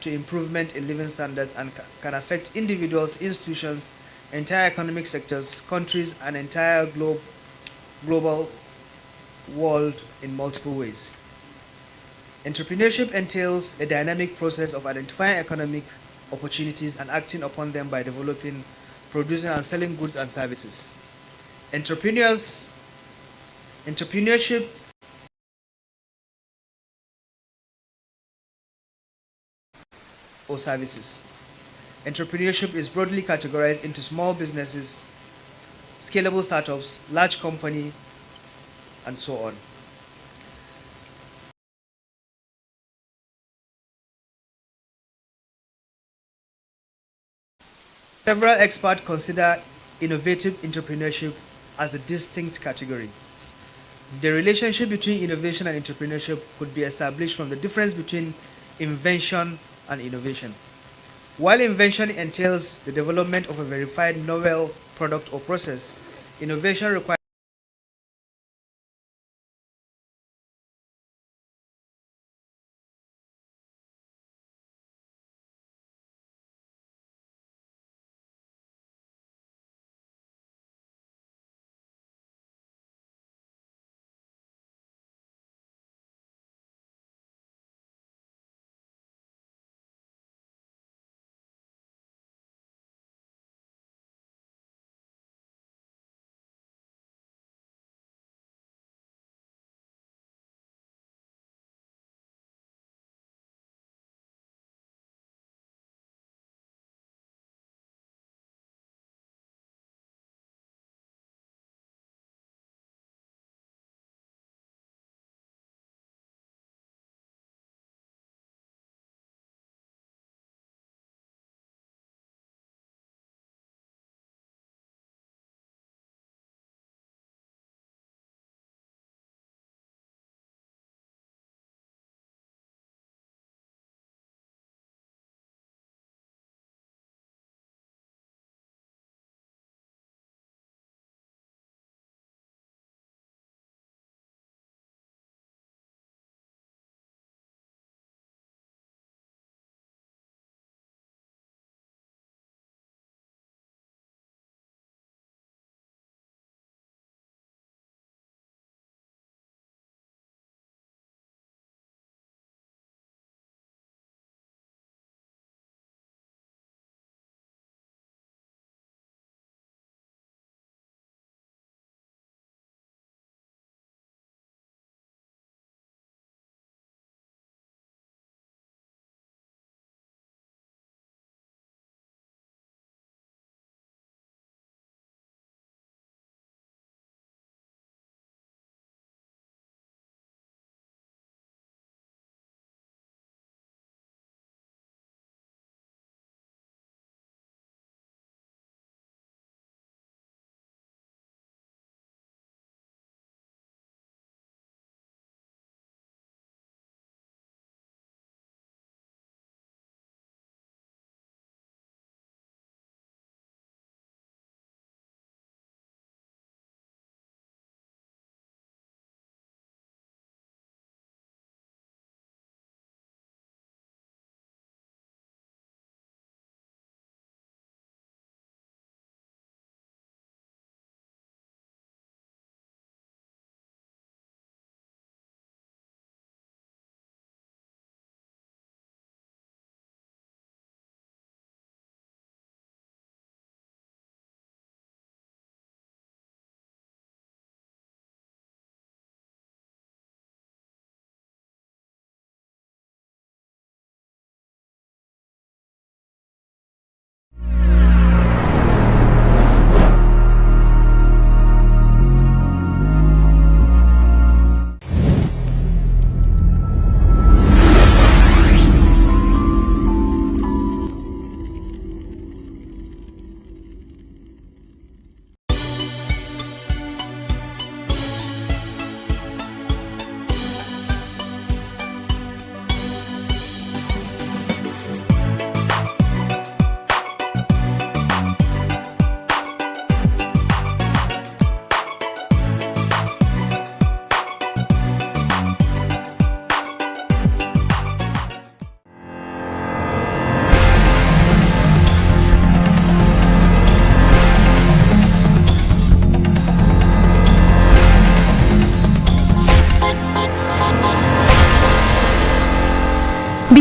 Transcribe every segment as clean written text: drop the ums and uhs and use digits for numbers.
to improvement in living standards and can affect individuals, institutions, entire economic sectors, countries, and entire global world in multiple ways. Entrepreneurship entails a dynamic process of identifying economic opportunities and acting upon them by developing, producing, and selling goods and services. Entrepreneurship or services. Entrepreneurship is broadly categorized into small businesses, scalable startups, large company, and so on. Several experts consider innovative entrepreneurship as a distinct category. The relationship between innovation and entrepreneurship could be established from the difference between invention and innovation. While invention entails the development of a verified novel product or process, innovation requires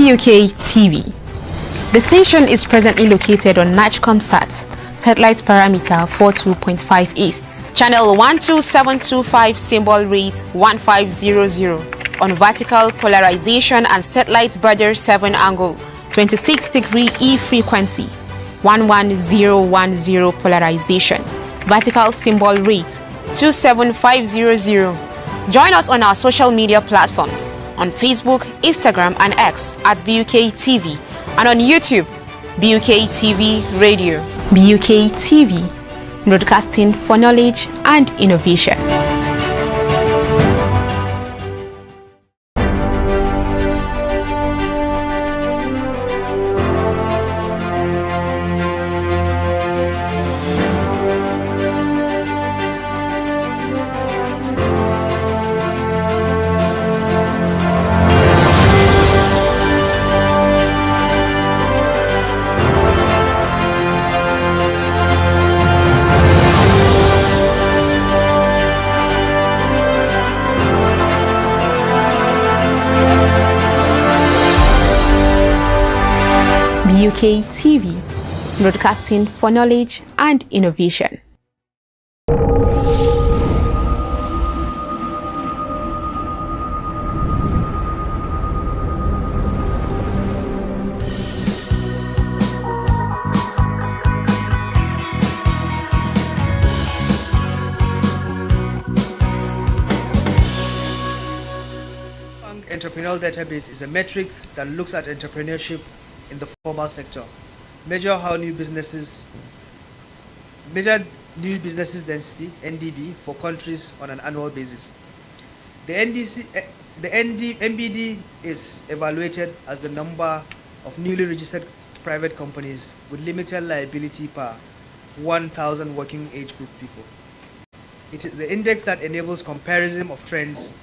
BUK TV. The station is presently located on NatchComSat, satellite parameter 42.5 East, channel 12725, symbol rate 1500, on vertical polarization and satellite border 7 angle, 26° E frequency, 11010 polarization, vertical symbol rate 27500. Join us on our social media platforms on Facebook, Instagram and X at BUK TV, and on YouTube, BUK TV Radio. BUK TV, broadcasting for knowledge and innovation. BUK TV, broadcasting for knowledge and innovation. Entrepreneurial database is a metric that looks at entrepreneurship in the formal sector. Measure new businesses density (NDB) for countries on an annual basis. The MBD is evaluated as the number of newly registered private companies with limited liability per 1,000 working age group people. It is the index that enables comparison of trends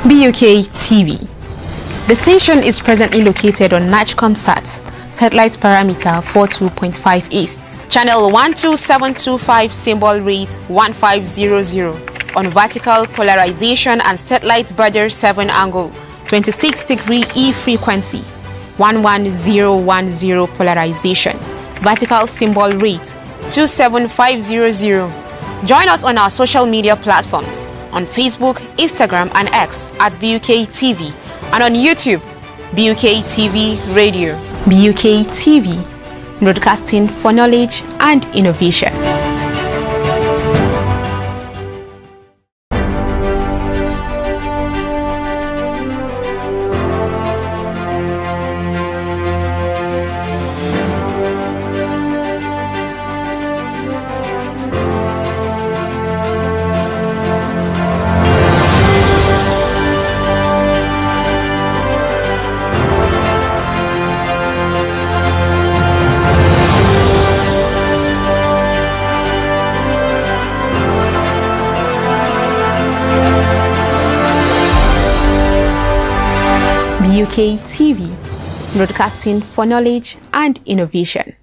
BUK TV. The station is presently located on NatchComSat, satellite parameter 42.5 east. Channel 12725 symbol rate 1500 on vertical polarization and satellite border 7 angle 26-degree E frequency 11010 polarization. Vertical symbol rate 27500. Join us on our social media platforms on Facebook, Instagram and X at BUK TV and on YouTube, BUK TV Radio. BUK TV, broadcasting for knowledge and innovation. BUK TV, broadcasting for knowledge and innovation.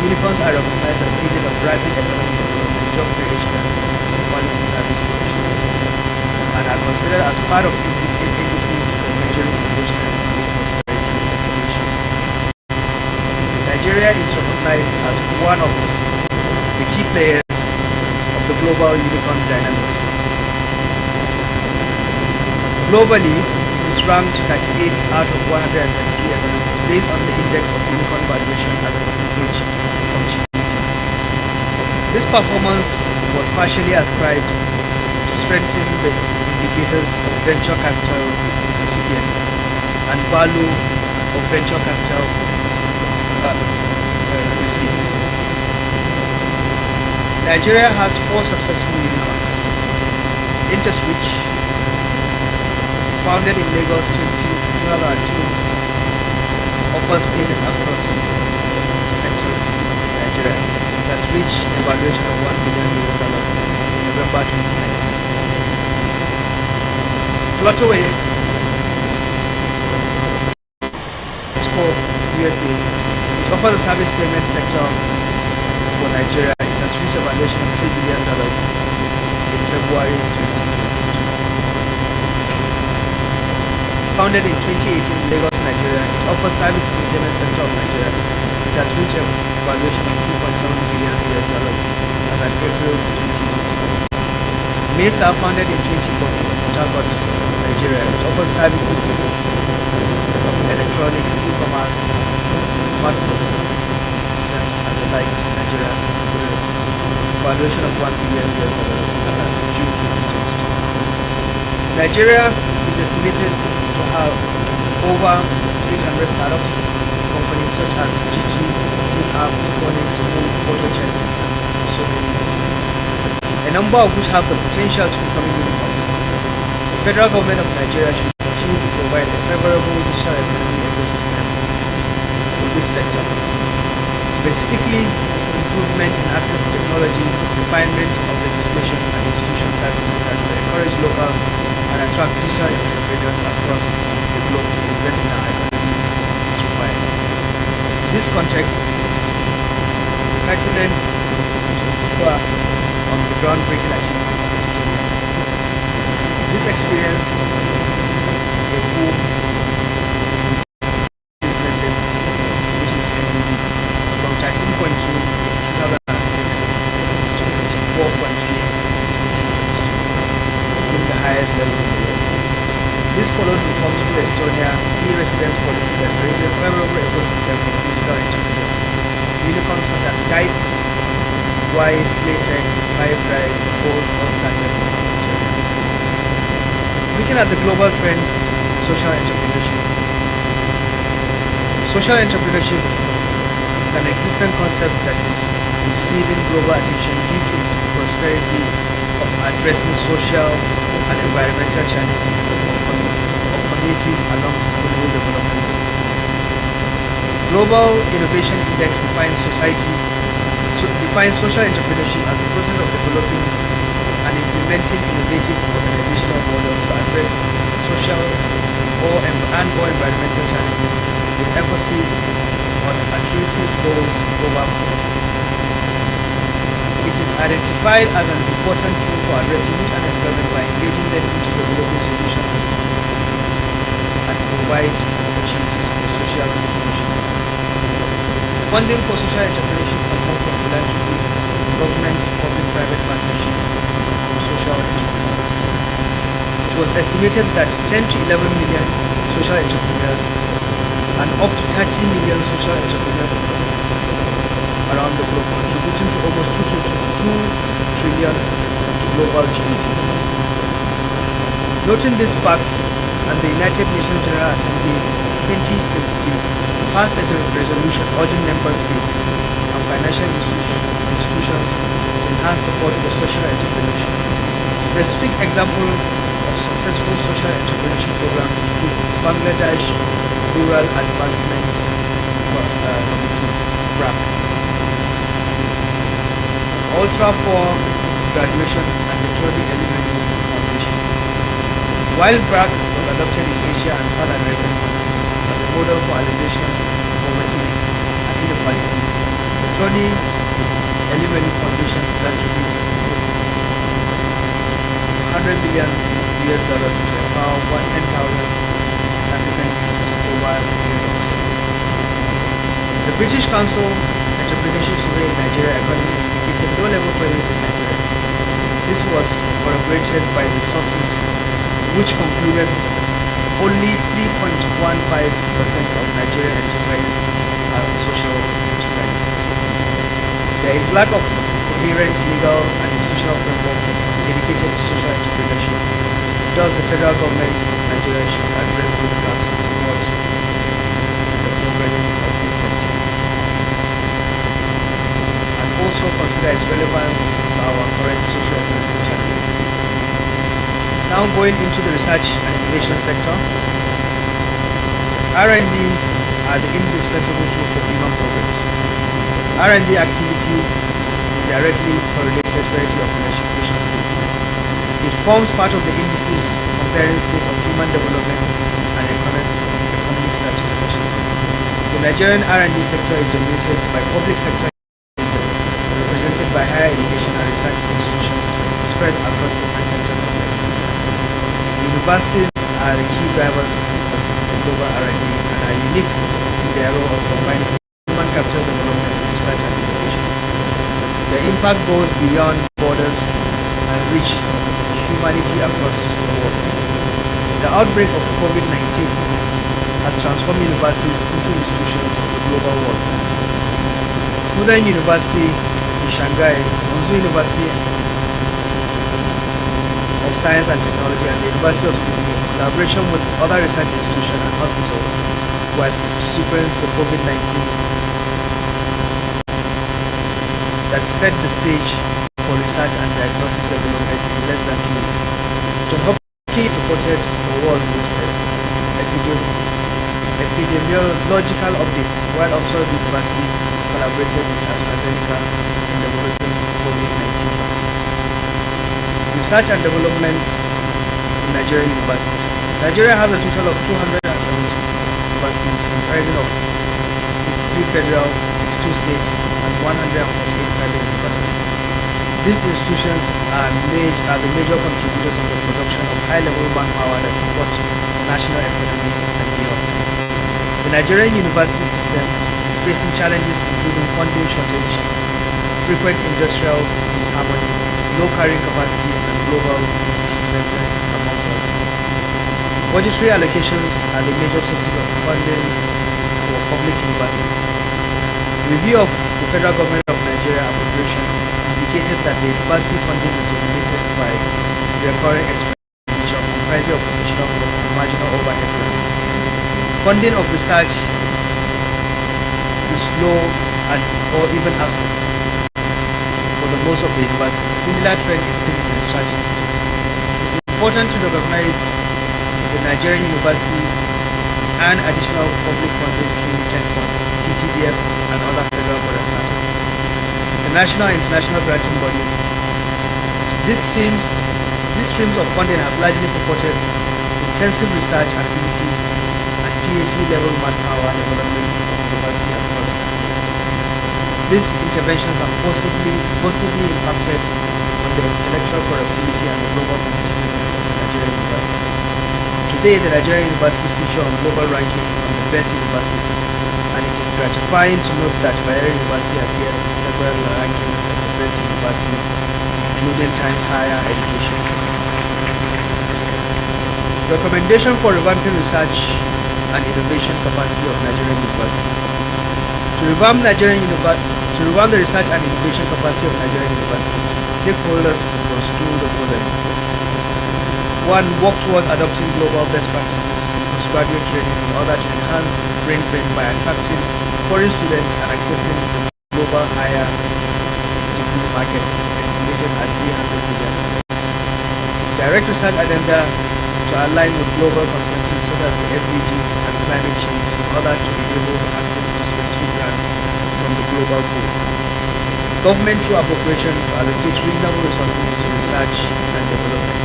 Unicorns are recognized as agents of rapid economic development, job creation, and quality service provision, and are considered as part of indices for measuring innovation and economic prosperity in population states. Nigeria is recognized as one of the key players of the global unicorn dynamics. Globally, it is ranked 98 out of 133 economies based on the index of unicorn valuation as a percentage of GDP. This performance was partially ascribed to strengthen the indicators of venture capital recipients and value of venture capital received. Nigeria has 4 successful unicorns. Interswitch, founded in Lagos 2002, offers payment across sectors in Nigeria. It has reached a valuation of $1 billion in November 2019. Flutterway, Expo USA, which offers a service payment sector for Nigeria. It has reached a valuation of $3 billion in February 2022. Founded in 2018 in Lagos, Nigeria, it offers services in the payment sector of Nigeria. It has reached a valuation of $2.7 billion as at April 2020. Mesa, founded in 2014 in Port Harcourt, Nigeria, it offers services of electronics, e-commerce, smartphone systems, and the likes in Nigeria, with a valuation of $1 billion as at June 2022. Nigeria is estimated to have over 800 startups, companies such as GG, Team Apps, Phonics, Move, AutoCheck, and so many more. A number of which have the potential to become unicorns. The federal government of Nigeria should continue to provide a favorable digital economy ecosystem for this sector, specifically in improvement in access to technology, refinement of legislation and institution services that will encourage local and attract digital entrepreneurs across the globe to invest in our economy is required. In this context, it is pertinent to spur on the groundbreaking achievement of Estonia. This experience, a boom business density, which is NDB, from 13.2 in 2006 to 24.3 in 2022, being the highest level in the world. This followed reforms through Estonia e-residence policy that created a favorable ecosystem for digital entrepreneurs. Unicorns such as Skype, Wise, Playtech, Pipedrive, Bolt all started in Estonia. Looking at the global trends in social entrepreneurship. Social entrepreneurship is an existing concept that is receiving global attention due to its prosperity of addressing social and environmental challenges of communities along sustainable development. Global Innovation Index defines social entrepreneurship as the process of developing and implementing innovative organizational models to address social or environmental challenges with emphasis on altruistic goals over profits. It is identified as an important tool for addressing youth unemployment by engaging them into developing solutions and provide opportunities for social inclusion. Funding for social entrepreneurship can come from philanthropy, government, public-private partnership, and social entrepreneurs. It was estimated that 10 to 11 million social entrepreneurs and up to 30 million social entrepreneurs around the globe, contributing to almost 2 trillion to global GDP. Noting these facts, and the United Nations General Assembly 2023 passed a resolution urging member states and financial institutions to enhance support for social entrepreneurship. Specific examples of successful social entrepreneurship programs include Bangladesh Rural Advancement Committee, BRAC, Ultra Poor Graduation and the Tony Elementary Foundation. While BRAC was adopted in Asia and South American countries as a model for alleviation of poverty and inequality, the Tony Elementary Foundation plans to give $100 million to empower 10,000 African youths over a period of 10 years. The British Council Entrepreneurship Survey in Nigeria economy indicated low-level presence in Nigeria. This was corroborated by the sources which concluded only 3.15% of Nigerian enterprises are social enterprises. There is lack of coherent legal and institutional framework dedicated to social entrepreneurship. Thus, the federal government of Nigeria should address these gaps and support the progress of this sector, and also consider its relevance to our current social economic challenges. Now going into the research and innovation sector, R&D are the indispensable tool for human progress. R&D activity is directly correlated to prosperity of nation states. It forms part of the indices comparing state of human development and economic status nations. The Nigerian R&D sector is dominated by public sector, represented by higher education and research institutions spread across different sectors of life. Universities are the key drivers of global R&D and are unique in their role of combining human capital development, research and innovation. Their impact goes beyond borders and reach humanity across the world. The outbreak of COVID-19 has transformed universities into institutions of the global world. Fudan University in Shanghai, Hangzhou University of Science and Technology, and the University of Sydney, in collaboration with other research institutions and hospitals, was to sequence the COVID-19 that set the stage for research and diagnostic development in less than 2 weeks. John Hopkins supported the world with epidemiological updates, while Oxford University collaborated with AstraZeneca in developing COVID-19 vaccines. Research and development in Nigerian universities. Nigeria has a total of 270 universities comprising of 63 federal, 62 states, and 148 private universities. These institutions are the major contributors in the production of high-level manpower that support the national economy and beyond. The Nigerian university system is facing challenges including funding shortage, frequent industrial disharmony, low carrying capacity, and global competitiveness, amongst others. Budgetary allocations are the major sources of funding for public universities. Review of the federal government of Nigeria appropriation indicated that the university funding is dominated by recurring expenditure comprising of professional costs and marginal overhead grants. Funding of research is low and or even absent for the most of the universities. Similar trend is seen in research institutes. It is important to recognize the Nigerian university and additional public funding through TED Fund, PTDF, and other federal correspondents. The national and international granting bodies. These streams of funding have largely supported intensive research activity and PhD level manpower development of university across the world. These interventions have positively impacted on the intellectual productivity and the global competitiveness of the Nigerian university. Today, the Nigerian university feature on global ranking on the best universities, and it is gratifying to note that Bayero University appears in several rankings of the best universities, including Times Higher Education. Recommendation for revamping research and innovation capacity of Nigerian universities. To revamp the research and innovation capacity of Nigerian universities, stakeholders must do the following. 1. Work towards adopting global best practices in postgraduate training in order to enhance brain drain by attracting foreign students and accessing the global higher degree markets estimated at $300 billion. Direct research agenda to align with global consensus such as the SDG and climate change in order to enable access to specific grants from the global pool. Government through appropriation to allocate reasonable resources to research and development.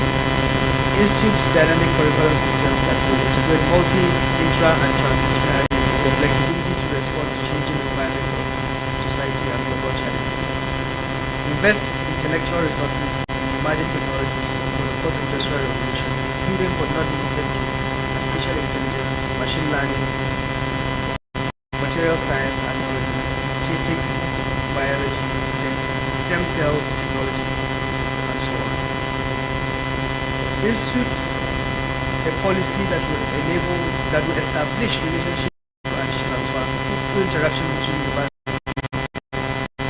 Institute's dynamic curriculum system that will integrate multi, intra, and transdisciplinary with the flexibility to respond to changing requirements of society and global challenges. Invest intellectual resources in emerging technologies for the first industrial revolution, including but not limited to artificial intelligence, machine learning, material science, technology, synthetic biology, stem cell technology, and so on. Institute a policy that will establish relationship and transfer through interaction between universities,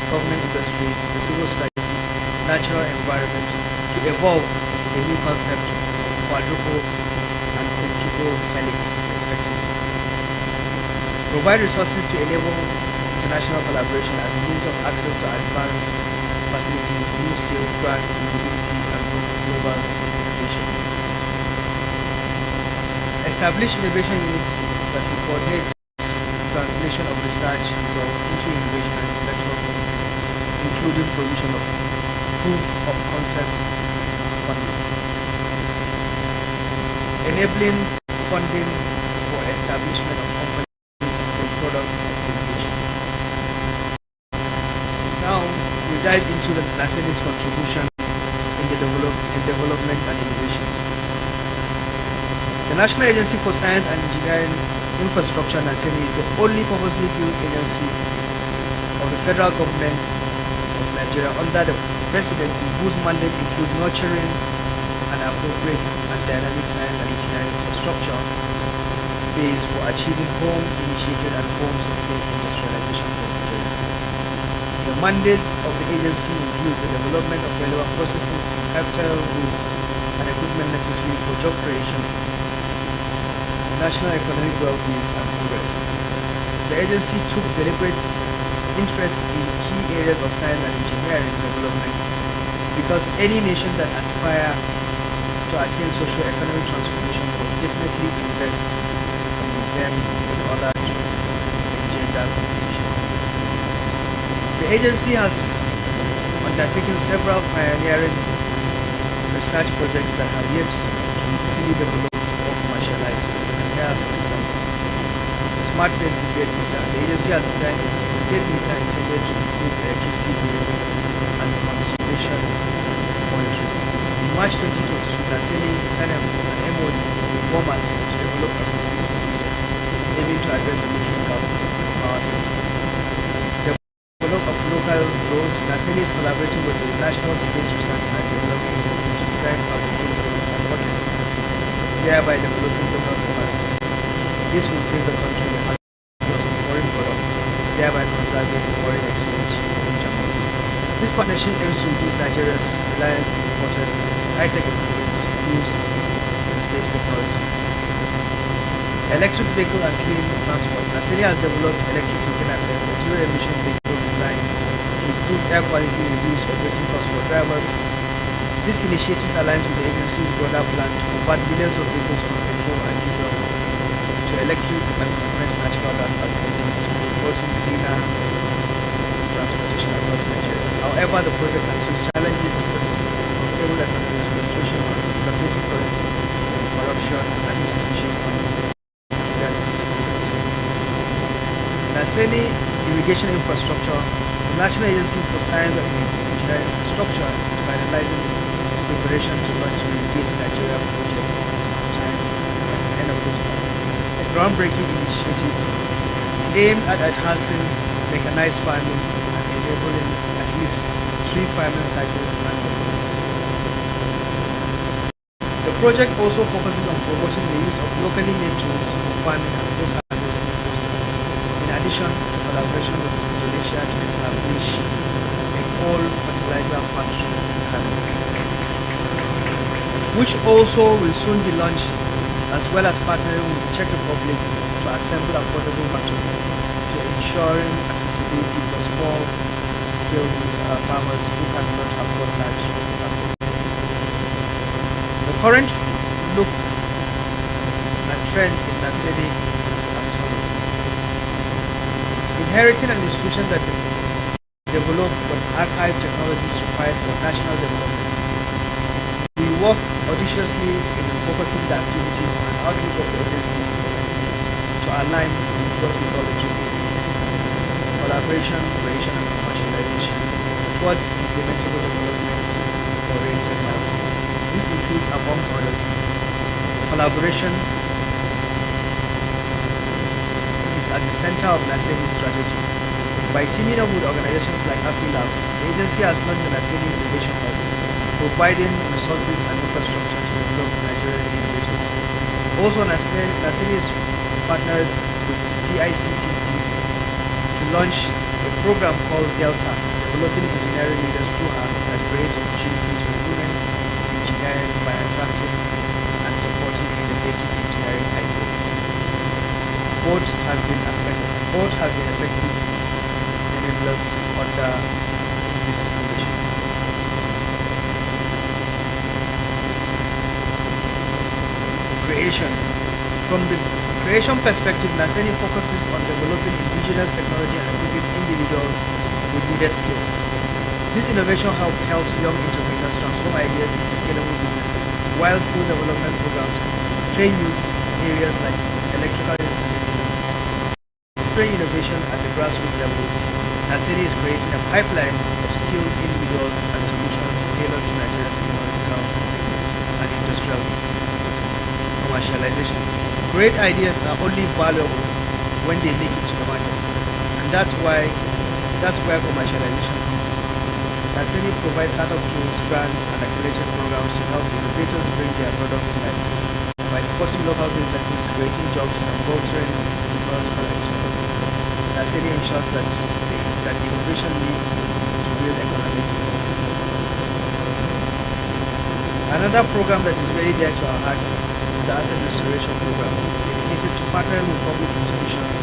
government, industry, the civil society, natural environment to evolve a new concept of quadruple and quintuple helix respectively. Provide resources to enable international collaboration as a means of access to advanced facilities, new skills, grants, visibility, and global reputation. Establish innovation units that will coordinate translation of research results into innovation and intellectual property, including provision of proof of concept funding. Enabling funding for establishment of companies for products of innovation. Now we dive into the NACENI's contribution in development and innovation. The National Agency for Science and Engineering Infrastructure, NACENI, is the only purposely built agency of the federal government of Nigeria under the presidency whose mandate include nurturing an appropriate and dynamic science and engineering infrastructure base for achieving home-initiated and home-sustained industrialization for Nigeria. The mandate of the agency includes the development of relevant processes, capital, goods, and equipment necessary for job creation, national economic well-being, and progress. The agency took deliberate interest in key areas of science and engineering development because any nation that aspires to attain socio-economic transformation must definitely invest in them in order to engender competition. agency has undertaken several pioneering research projects that have yet to be fully developed or commercialized. And here are some examples. The Smart Grid Prepaid Meter. The agency has designed a prepaid meter intended to improve electricity billing and conservation monitoring. In March 2022, Naseni signed an MOU with Bombers to develop and produce these meters, aiming to address the metering gap in the power sector. The development of local drones. Naseni is collaborating with the National Space Research and Development Agency to design, fabricate drones and rockets, thereby developing local capacities. This will save the country the hassle of foreign products, thereby conserving foreign exchange in Japan. This partnership aims to reduce Nigeria's reliance on imported high-tech equipment used in space technology. Electric vehicle and clean transport. Naseni has developed electric vehicle and a zero-emission vehicle design to improve air quality and reduce operating costs for drivers. This initiative aligns with the agency's broader plan to convert millions of vehicles from petrol and diesel to electric and compressed natural gas alternatives, promoting cleaner transportation across Nigeria. However, the project has faced challenges such as unstable economies, fluctuation of fluctuating currencies, corruption, and insufficient funding. Naseni Irrigation Infrastructure. The National Agency for Science and Engineering Infrastructure is finalizing preparation to launch Irrigate Nigeria projects sometime by the end of this month. A groundbreaking initiative aimed at enhancing mechanized farming and enabling at least 3 farming cycles annually. The project also focuses on promoting the use of locally made tools for farming and post-harvesting processes, in addition to collaboration with Indonesia to establish a coal fertilizer factory in Kano, which also will soon be launched, as well as partnering with the Czech Republic to assemble affordable factories to ensuring accessibility for small-scale farmers who cannot afford large factories. The current look and trend in Naseni is as follows. Inheriting an institution that developed but archived technologies required for national development. We work audaciously in focusing the activities and outlook of the agency to align with what we call the triple collaboration, creation, and commercialization towards implementable development-oriented milestones. This includes, amongst others, collaboration is at the center of Naseni's strategy. By teaming up with organizations like Happy Labs, the agency has launched the Naseni Innovation Hub, providing resources and infrastructure to develop Nigerian innovators. Also, Naseni is partnered with PICT to launch a program called Delta, developing engineering leaders through art that creates opportunities for women in engineering by attracting and supporting innovative engineering ideas. Both have been effective enablers under this ambition. Creation. From the creation perspective, Naseni focuses on developing indigenous technology and equipping individuals with needed skills. This innovation helps young entrepreneurs transform ideas into scalable businesses, while skill development programs train youths in areas like electrical maintenance. Train innovation at the grassroots level, Naseni is creating a pipeline of skilled individuals and solutions tailored to Nigeria's technological and industrial needs. Commercialization. Great ideas are only valuable when they make it to the market, and that's where commercialization comes in. Naseni provides startup tools, grants, and accelerated programs to help innovators bring their products to life. By supporting local businesses, creating jobs, and bolstering technological expertise, Naseni ensures that innovation leads to real economic growth. Another program that is very dear to our hearts is the Asset Restoration Program, dedicated to partnering with public institutions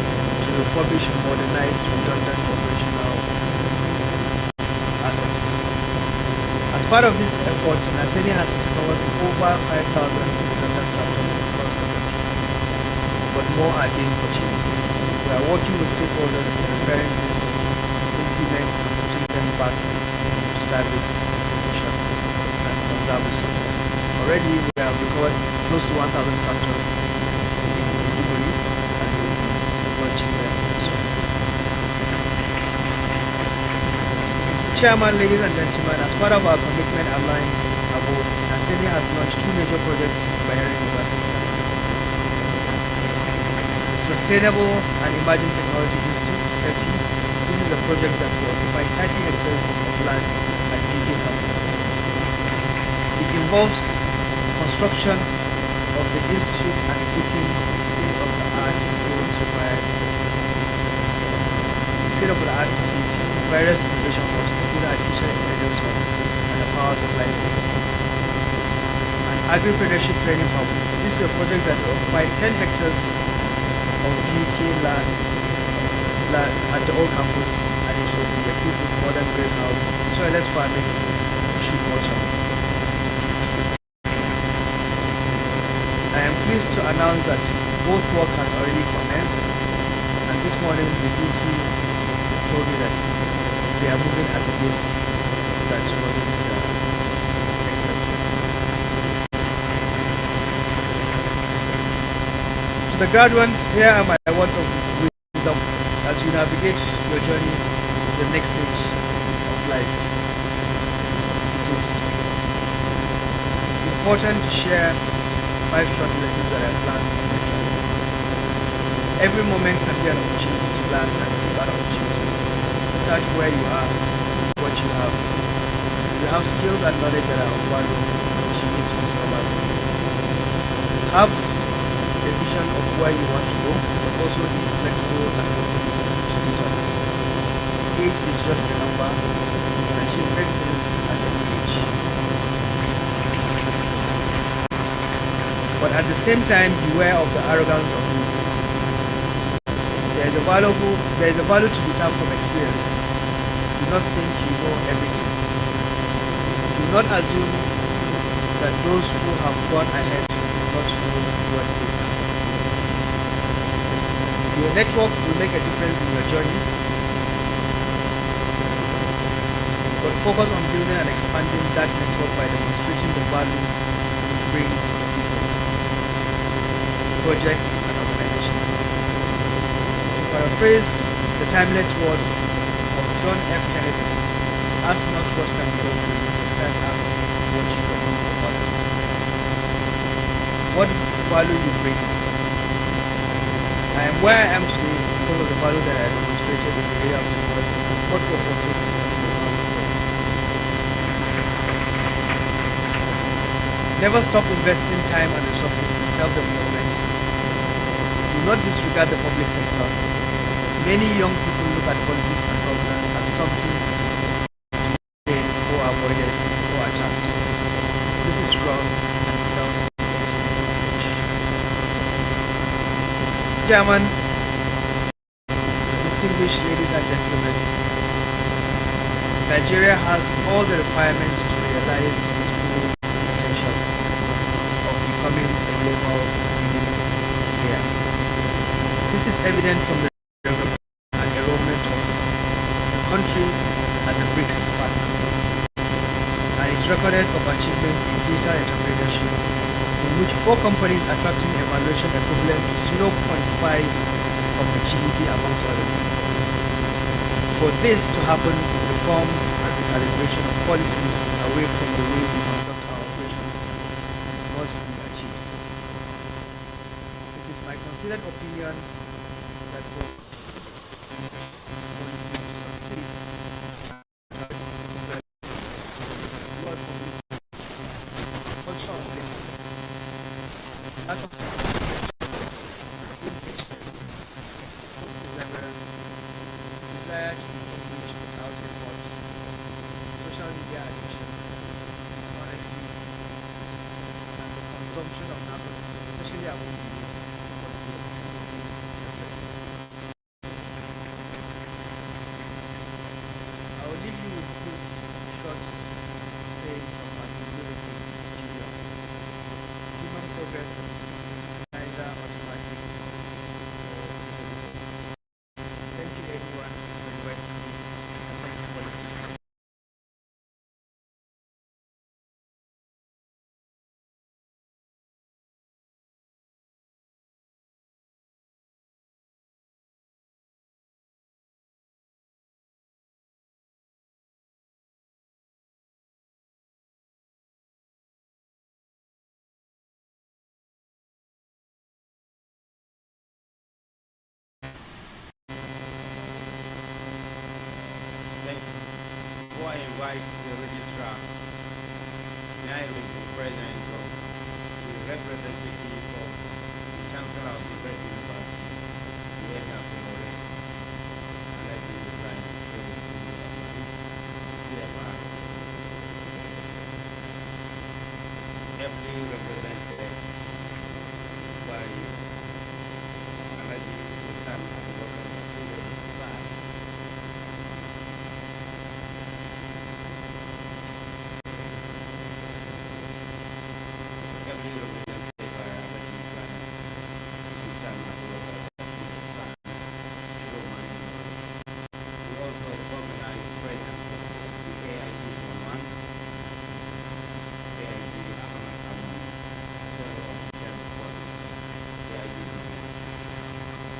to refurbish, modernize redundant operational assets. As part of these efforts, Naseni has discovered over 5,000 redundant tractors across the country, but more are being purchased. We are working with stakeholders in preparing this implement assets and putting them back to service and conserve resources. Already we have recovered close to 1,000 tractors in Djibouti and we will be launching them soon. Mr. Chairman, ladies and gentlemen, as part of our commitment aligned above, Aseni has launched two major projects in Bayero University. The Sustainable and Emerging Technology Institute, SETI. This is a project that will occupy 30 hectares of land at UK campus. It involves construction of the institute and equipping state-of-the-art skills required, state-of-the-art facility, various innovation hubs, including artificial intelligence hub and a power supply system. An agripreneurship training hub. This is a project that will occupy 10 hectares of UK land at the old campus, and it will be equipped with modern greenhouse, soilless farming, tissue culture. I am pleased to announce that both work has already commenced, and this morning the DC told me that they are moving at a pace that wasn't expected. To the graduates, here are my words of wisdom as you navigate your journey to the next stage of life. It is important to share 5 short lessons that I planned on your journey. Every moment can be an opportunity to learn and seek out opportunities. Start where you are, what you have. You have skills and knowledge that are of value, which you need to discover. Have a vision of where you want to go, but also be flexible and open to new talks. Age is just a number. You can achieve great things at any age. But at the same time, beware of the arrogance of youth. There is a value to be tapped from experience. Do not think you know everything. Do not assume that those who have gone ahead do not know what they have. Your network will make a difference in your journey, but focus on building and expanding that network by demonstrating the value you bring to people, projects, and organizations. To paraphrase the timeless words of John F. Kennedy, ask not what can be done for you, instead ask what you can do for others. What value you bring. I am where I am today because of the value that I demonstrated in the area of technology, both for profits and for economic purposes. Never stop investing time and resources in self-development. Do not disregard the public sector. Many young people look at politics and governance as something to be or avoided or attacked. This is wrong and self-defeating. Chairman, distinguished ladies and gentlemen, Nigeria has all the requirements to realize its full potential of becoming a global leading player. This is evident from the enrollment of the country as a BRICS partner and its record of achievement in digital entrepreneurship, in which 4 companies attracting evaluation equivalent to 0.5 of the GDP amongst others. For this to happen, reforms and the calibration of policies away from the way we conduct our operations must be achieved. It is my considered opinion that for policies to succeed, cultural basis, that of desire to accomplish without effort, social media addiction, dishonesty, and the consumption of narcotics, especially among youth, must be addressed. I invite the registrar, may I raise the presence of the representative of the Chancellor of the Red University, the area of Flores, and let me resign CFR, heavily represented by Alaji Sultan Abubakar Rasulullah. Heavily represented by Alaji Sultan Abubakar Rasulullah. We also recognize the presence of the AIG Command, AIG Ahmad Aman, Chair of Defense Force, AIG Command.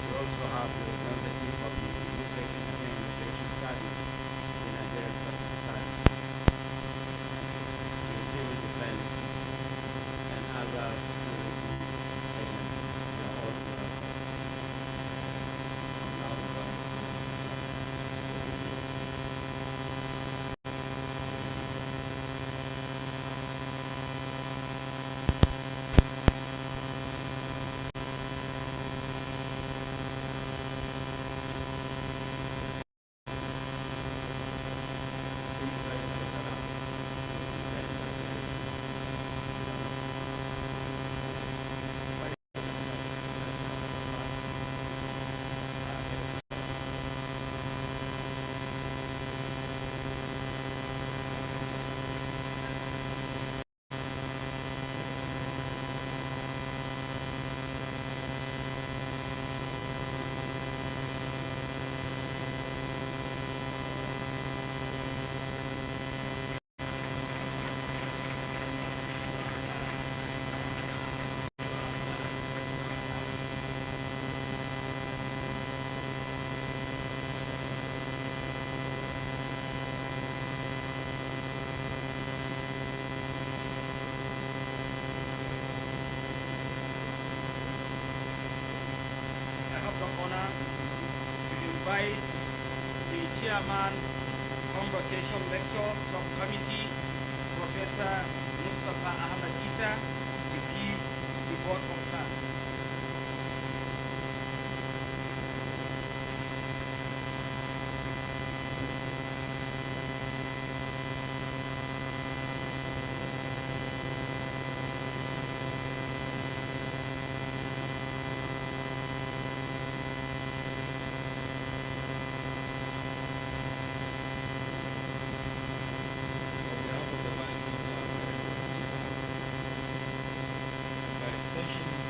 We also have the representative of the Immigration and Immigration Service, the Nigerian Customs Service, the Civil Defense, and other security agencies. They are all welcome. Now we come to the video. I have the honor to invite the Chairman, Convocation Lecture Subcommittee, Professor Mustafa Ahmed Isa, to give the vote of thanks. On behalf of the Vice Chancellor, by extension,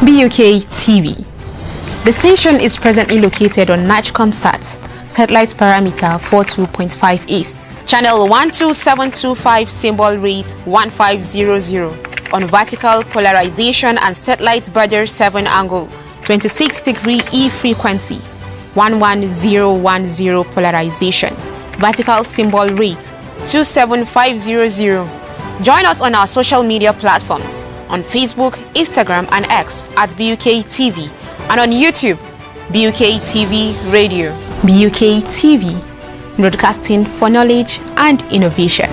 BUK TV. The station is presently located on NatchComSat, satellite parameter 42.5 East, channel 12725, symbol rate 1500, on vertical polarization and satellite border 7 angle, 26-degree E frequency, 11010 polarization, vertical symbol rate 27500. Join us on our social media platforms on Facebook, Instagram and X at BUK TV, and on YouTube, BUK TV Radio. BUK TV, broadcasting for knowledge and innovation.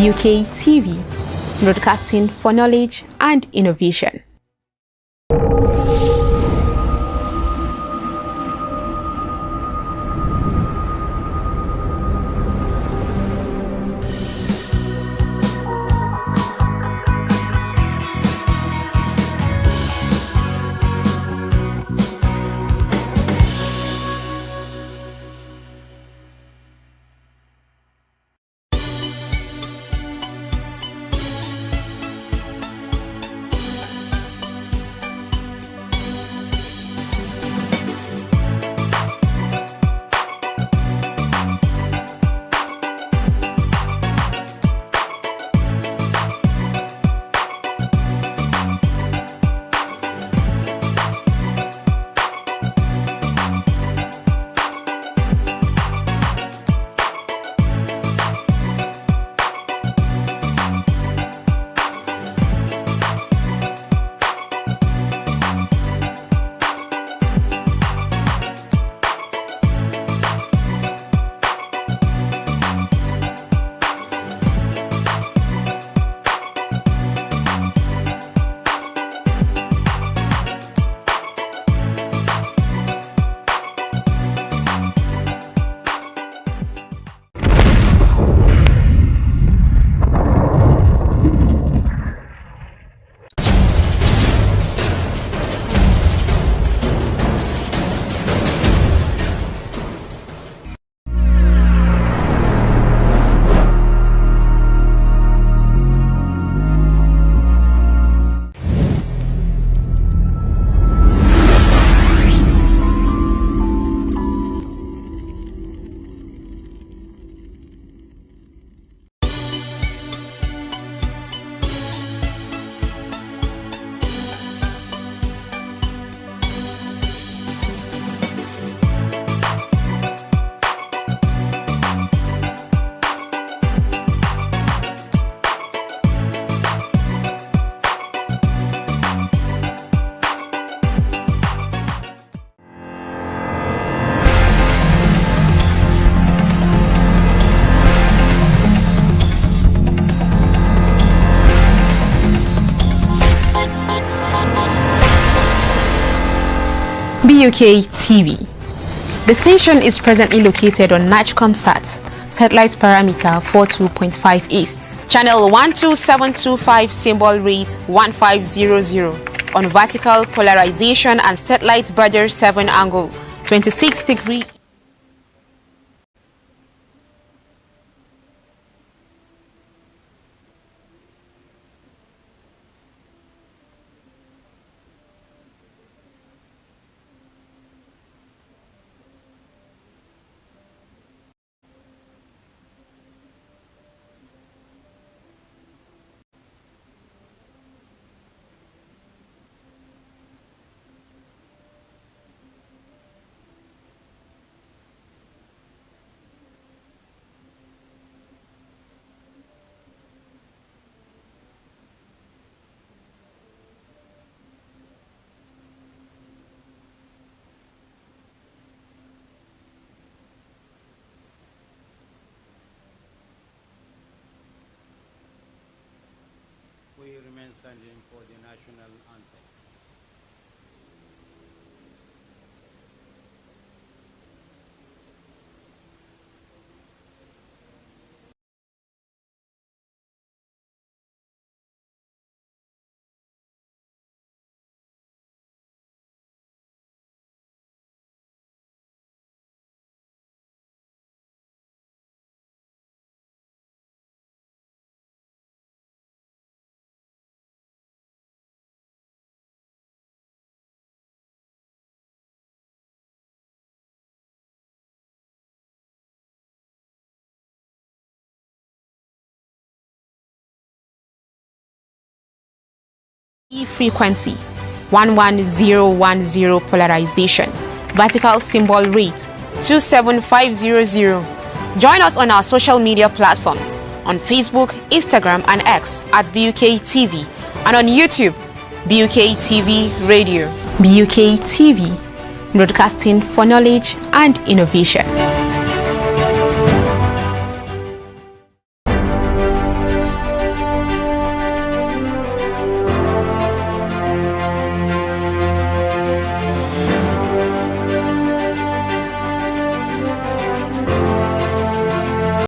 BUK TV, broadcasting for knowledge and innovation. BUK TV. The station is presently located on NatchComSat, satellite parameter 42.5 East, channel 12725, symbol rate 1500, on vertical polarization and satellite border 7 angle, 26-degree. standing for the national anthem. Frequency 11010 polarization, vertical symbol rate 27500. Join us on our social media platforms on Facebook, Instagram and X at BUK TV and on YouTube BUK TV Radio. BUK TV, broadcasting for knowledge and innovation.